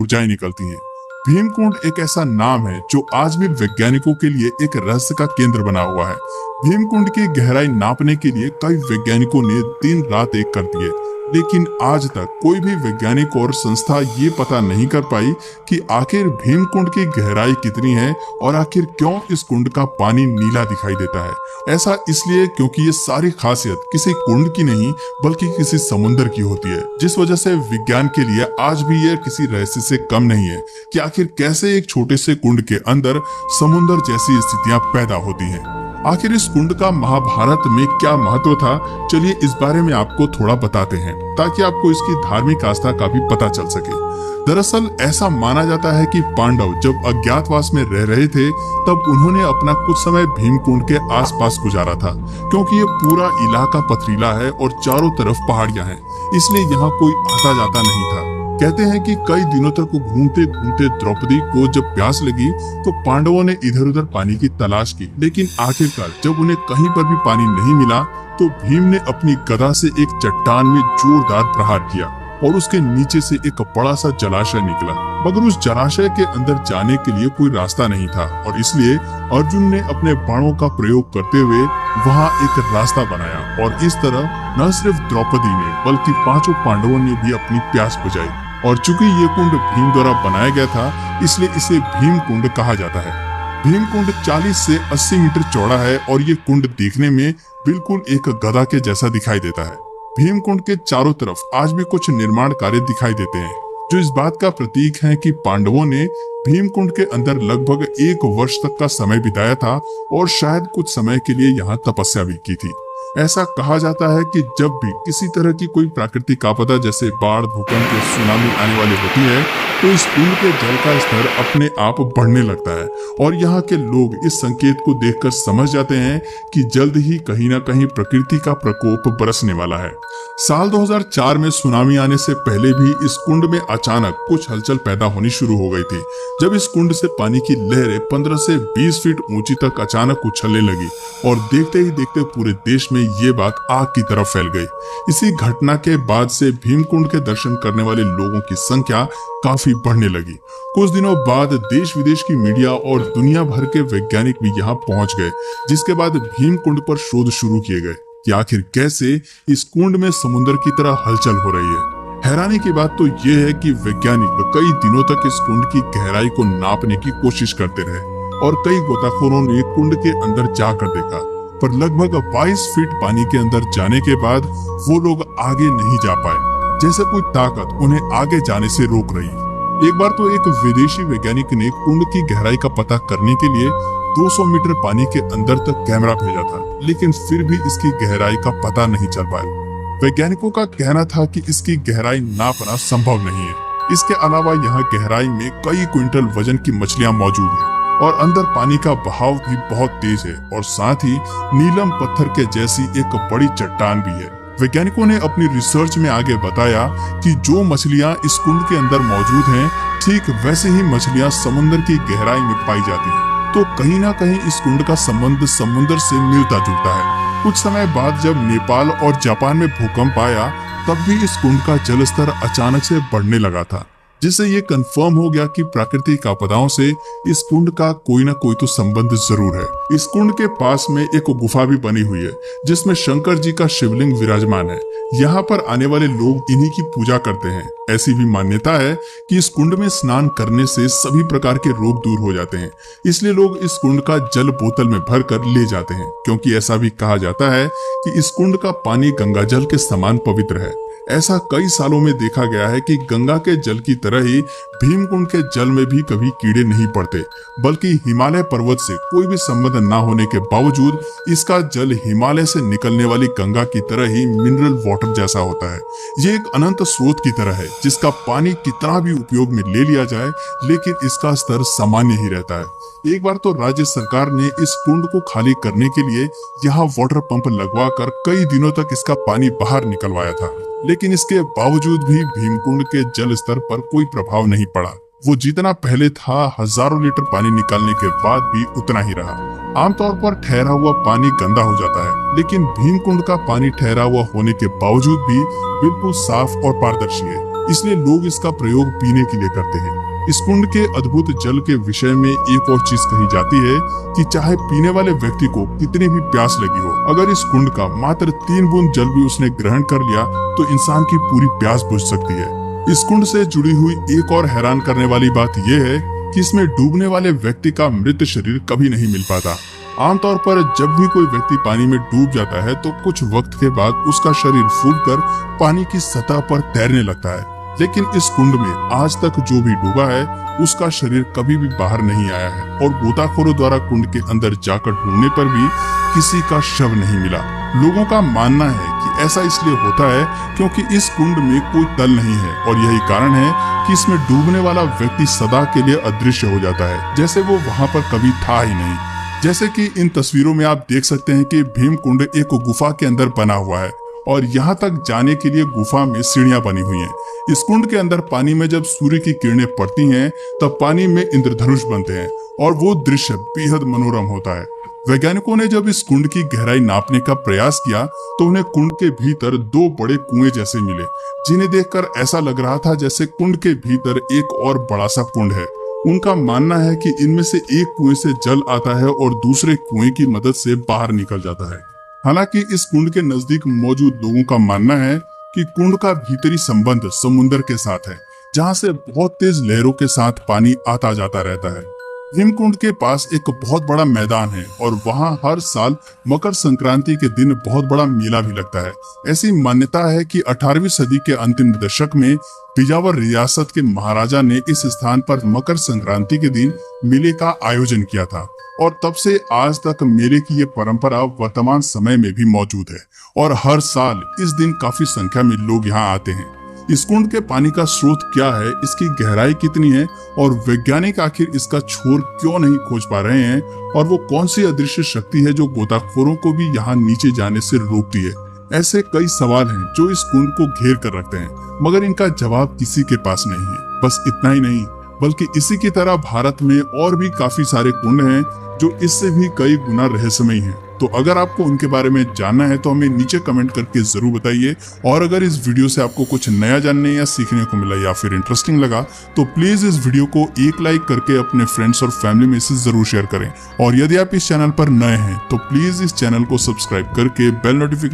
ऊर्जाएं निकलती हैं। भीमकुंड एक ऐसा नाम है जो आज भी वैज्ञानिकों के लिए एक रहस्य का केंद्र बना हुआ है। भीमकुंड की गहराई नापने के लिए कई वैज्ञानिकों ने दिन रात एक कर दिए, लेकिन आज तक कोई भी वैज्ञानिक और संस्था ये पता नहीं कर पाई कि आखिर भीमकुंड की गहराई कितनी है और आखिर क्यों इस कुंड का पानी नीला दिखाई देता है। ऐसा इसलिए क्योंकि ये सारी खासियत किसी कुंड की नहीं बल्कि किसी समुद्र की होती है, जिस वजह से विज्ञान के लिए आज भी यह किसी रहस्य से कम नहीं है कि आखिर कैसे एक छोटे से कुंड के अंदर समुद्र जैसी स्थितियां पैदा होती हैं। आखिर इस कुंड का महाभारत में क्या महत्व था, चलिए इस बारे में आपको थोड़ा बताते हैं ताकि आपको इसकी धार्मिक आस्था का भी पता चल सके। दरअसल ऐसा माना जाता है कि पांडव जब अज्ञातवास में रह रहे थे तब उन्होंने अपना कुछ समय भीमकुंड के आसपास गुजारा था, क्योंकि ये पूरा इलाका पथरीला है और चारों तरफ पहाड़ियां हैं, इसलिए यहाँ कोई आता जाता नहीं था। कहते हैं कि कई दिनों तक घूमते घूमते द्रौपदी को जब प्यास लगी तो पांडवों ने इधर उधर पानी की तलाश की, लेकिन आखिरकार जब उन्हें कहीं पर भी पानी नहीं मिला तो भीम ने अपनी गदा से एक चट्टान में जोरदार प्रहार किया और उसके नीचे से एक बड़ा सा जलाशय निकला। मगर उस जलाशय के अंदर जाने के लिए कोई रास्ता नहीं था और इसलिए अर्जुन ने अपने बाणों का प्रयोग करते हुए वहां एक रास्ता बनाया और इस तरह न सिर्फ द्रौपदी ने बल्कि पांचों पांडवों ने भी अपनी प्यास बुझाई। और चूंकि ये कुंड भीम द्वारा बनाया गया था इसलिए इसे भीम कुंड कहा जाता है। भीम कुंड 40 से 80 मीटर चौड़ा है और ये कुंड देखने में बिल्कुल एक गदा के जैसा दिखाई देता है। भीम कुंड के चारों तरफ आज भी कुछ निर्माण कार्य दिखाई देते हैं जो इस बात का प्रतीक है कि पांडवों ने भीम कुंड के अंदर लगभग 1 वर्ष तक का समय बिताया था और शायद कुछ समय के लिए यहाँ तपस्या भी की थी। ऐसा कहा जाता है कि जब भी किसी तरह की कोई प्राकृतिक आपदा जैसे बाढ़, भूकंप या सुनामी आने वाली होती है तो इस कुंड के जल का स्तर अपने आप बढ़ने लगता है और यहाँ के लोग इस संकेत को देखकर समझ जाते हैं कि जल्द ही कहीं न कहीं प्रकृति का प्रकोप बरसने वाला है। साल 2004 में सुनामी आने से पहले भी इस कुंड में अचानक कुछ हलचल पैदा होनी शुरू हो गई थी, जब इस कुंड से पानी की लहरें 15 से 20 फीट ऊंची तक अचानक उछलने लगी और देखते ही देखते पूरे देश में ये बात आग की तरफ फैल गई। इसी घटना के बाद से भीमकुंड के दर्शन करने वाले लोगों की संख्या काफी बढ़ने लगी। कुछ दिनों बाद देश विदेश की मीडिया और दुनिया भर के वैज्ञानिक भी यहाँ पहुंच गए, जिसके बाद भीमकुंड पर शोध शुरू किए गए कि आखिर कैसे इस कुंड में समुद्र की तरह हलचल हो रही है। हैरानी की बात तो ये है कि वैज्ञानिक कई दिनों तक इस कुंड की गहराई को नापने की कोशिश करते रहे और कई गोताखोरों ने कुंड के अंदर जाकर देखा, पर लगभग 22 फीट पानी के अंदर जाने के बाद वो लोग आगे नहीं जा पाए, जैसे कोई ताकत उन्हें आगे जाने से रोक रही। एक बार तो एक विदेशी वैज्ञानिक ने कुंड की गहराई का पता करने के लिए 200 मीटर पानी के अंदर तक कैमरा भेजा था, लेकिन फिर भी इसकी गहराई का पता नहीं चल पाया। वैज्ञानिकों का कहना था कि इसकी गहराई नापना संभव नहीं है। इसके अलावा यहाँ गहराई में कई क्विंटल वजन की मछलियाँ मौजूद हैं और अंदर पानी का बहाव भी बहुत तेज है और साथ ही नीलम पत्थर के जैसी एक बड़ी चट्टान भी है। वैज्ञानिकों ने अपनी रिसर्च में आगे बताया कि जो मछलियां इस कुंड के अंदर मौजूद हैं, ठीक वैसे ही मछलियां समुद्र की गहराई में पाई जाती हैं। तो कहीं ना कहीं इस कुंड का संबंध समुद्र से मिलता जुलता है। कुछ समय बाद जब नेपाल और जापान में भूकंप आया तब भी इस कुंड का जल स्तर अचानक से बढ़ने लगा था, जिससे ये कंफर्म हो गया कि प्राकृतिक आपदाओं से इस कुंड का कोई ना कोई तो संबंध जरूर है। इस कुंड के पास में एक गुफा भी बनी हुई है जिसमें शंकर जी का शिवलिंग विराजमान है। यहाँ पर आने वाले लोग इन्हीं की पूजा करते हैं। ऐसी भी मान्यता है कि इस कुंड में स्नान करने से सभी प्रकार के रोग दूर हो जाते हैं, इसलिए लोग इस कुंड का जल बोतल में भरकर ले जाते हैं, क्योंकि ऐसा भी कहा जाता है कि इस कुंड का पानी गंगा जल के समान पवित्र है। ऐसा कई सालों में देखा गया है कि गंगा के जल की तरह ही भीमकुंड के जल में भी कभी कीड़े नहीं पड़ते, बल्कि हिमालय पर्वत से कोई भी संबंध न होने के बावजूद इसका जल हिमालय से निकलने वाली गंगा की तरह ही मिनरल वाटर जैसा होता है। ये एक अनंत स्रोत की तरह है जिसका पानी कितना भी उपयोग में ले लिया जाए लेकिन इसका स्तर सामान्य ही रहता है। एक बार तो राज्य सरकार ने इस कुंड को खाली करने के लिए यहाँ वाटर पंप लगवाकर कई दिनों तक इसका पानी बाहर निकलवाया था, लेकिन इसके बावजूद भी भीमकुंड के जल स्तर पर कोई प्रभाव नहीं पड़ा। वो जितना पहले था हजारों लीटर पानी निकालने के बाद भी उतना ही रहा। आमतौर पर ठहरा हुआ पानी गंदा हो जाता है, लेकिन भीमकुंड का पानी ठहरा हुआ होने के बावजूद भी बिल्कुल साफ और पारदर्शी है। इसलिए लोग इसका प्रयोग पीने के लिए करते हैं। इस कुंड के अद्भुत जल के विषय में एक और चीज कही जाती है कि चाहे पीने वाले व्यक्ति को कितनी भी प्यास लगी हो, अगर इस कुंड का मात्र 3 बूंद जल भी उसने ग्रहण कर लिया तो इंसान की पूरी प्यास बुझ सकती है। इस कुंड से जुड़ी हुई एक और हैरान करने वाली बात यह है कि इसमें डूबने वाले व्यक्ति का मृत शरीर कभी नहीं मिल पाता। आमतौर पर जब भी कोई व्यक्ति पानी में डूब जाता है तो कुछ वक्त के बाद उसका शरीर फूलकर पानी की सतह पर तैरने लगता है, लेकिन इस कुंड में आज तक जो भी डूबा है उसका शरीर कभी भी बाहर नहीं आया है और गोताखोरों द्वारा कुंड के अंदर जाकर ढूंढने पर भी किसी का शव नहीं मिला। लोगों का मानना है कि ऐसा इसलिए होता है क्योंकि इस कुंड में कोई तल नहीं है और यही कारण है कि इसमें डूबने वाला व्यक्ति सदा के लिए अदृश्य हो जाता है, जैसे वो वहाँ पर कभी था ही नहीं। जैसे कि इन तस्वीरों में आप देख सकते हैं कि भीम कुंड एक गुफा के अंदर बना हुआ है और यहाँ तक जाने के लिए गुफा में सीढ़ियां बनी हुई हैं। इस कुंड के अंदर पानी में जब सूर्य की किरणें पड़ती हैं तब पानी में इंद्रधनुष बनते हैं और वो दृश्य बेहद मनोरम होता है। वैज्ञानिकों ने जब इस कुंड की गहराई नापने का प्रयास किया तो उन्हें कुंड के भीतर 2 बड़े कुएं जैसे मिले, जिन्हें देखकर ऐसा लग रहा था जैसे कुंड के भीतर एक और बड़ा सा कुंड है। उनका मानना है कि इनमें से एक कुएं से जल आता है और दूसरे कुएं की मदद से बाहर निकल जाता है। हालांकि इस कुंड के नजदीक मौजूद लोगों का मानना है कि कुंड का भीतरी संबंध समुद्र के साथ है, जहां से बहुत तेज लहरों के साथ पानी आता जाता रहता है। भीमकुंड के पास एक बहुत बड़ा मैदान है और वहां हर साल मकर संक्रांति के दिन बहुत बड़ा मेला भी लगता है। ऐसी मान्यता है कि 18वीं सदी के अंतिम दशक में बिजावर रियासत के महाराजा ने इस स्थान पर मकर संक्रांति के दिन मेले का आयोजन किया था और तब से आज तक मेले की ये परंपरा वर्तमान समय में भी मौजूद है और हर साल इस दिन काफी संख्या में लोग यहाँ आते हैं। इस कुंड के पानी का स्रोत क्या है, इसकी गहराई कितनी है और वैज्ञानिक आखिर इसका छोर क्यों नहीं खोज पा रहे हैं और वो कौन सी अदृश्य शक्ति है जो गोताखोरों को भी यहाँ नीचे जाने से रोकती है। ऐसे कई सवाल हैं जो इस कुंड को घेर कर रखते हैं, मगर इनका जवाब किसी के पास नहीं है। बस इतना ही नहीं, बल्कि इसी की तरह भारत में और भी काफी सारे कुंड हैं जो इससे भी कई गुना रहस्यमयी हैं। तो अगर आपको उनके बारे में जानना है तो हमें नीचे कमेंट करके जरूर बताइए। और अगर इस वीडियो से आपको कुछ नया जानने या सीखने को मिला या फिर इंटरेस्टिंग लगा तो प्लीज इस वीडियो को एक लाइक करके अपने फ्रेंड्स और फैमिली में इसे जरूर शेयर करें। और यदि आप इस चैनल पर नए हैं तो प्लीज इस चैनल को सब्सक्राइब करके बेल नोटिफिकेशन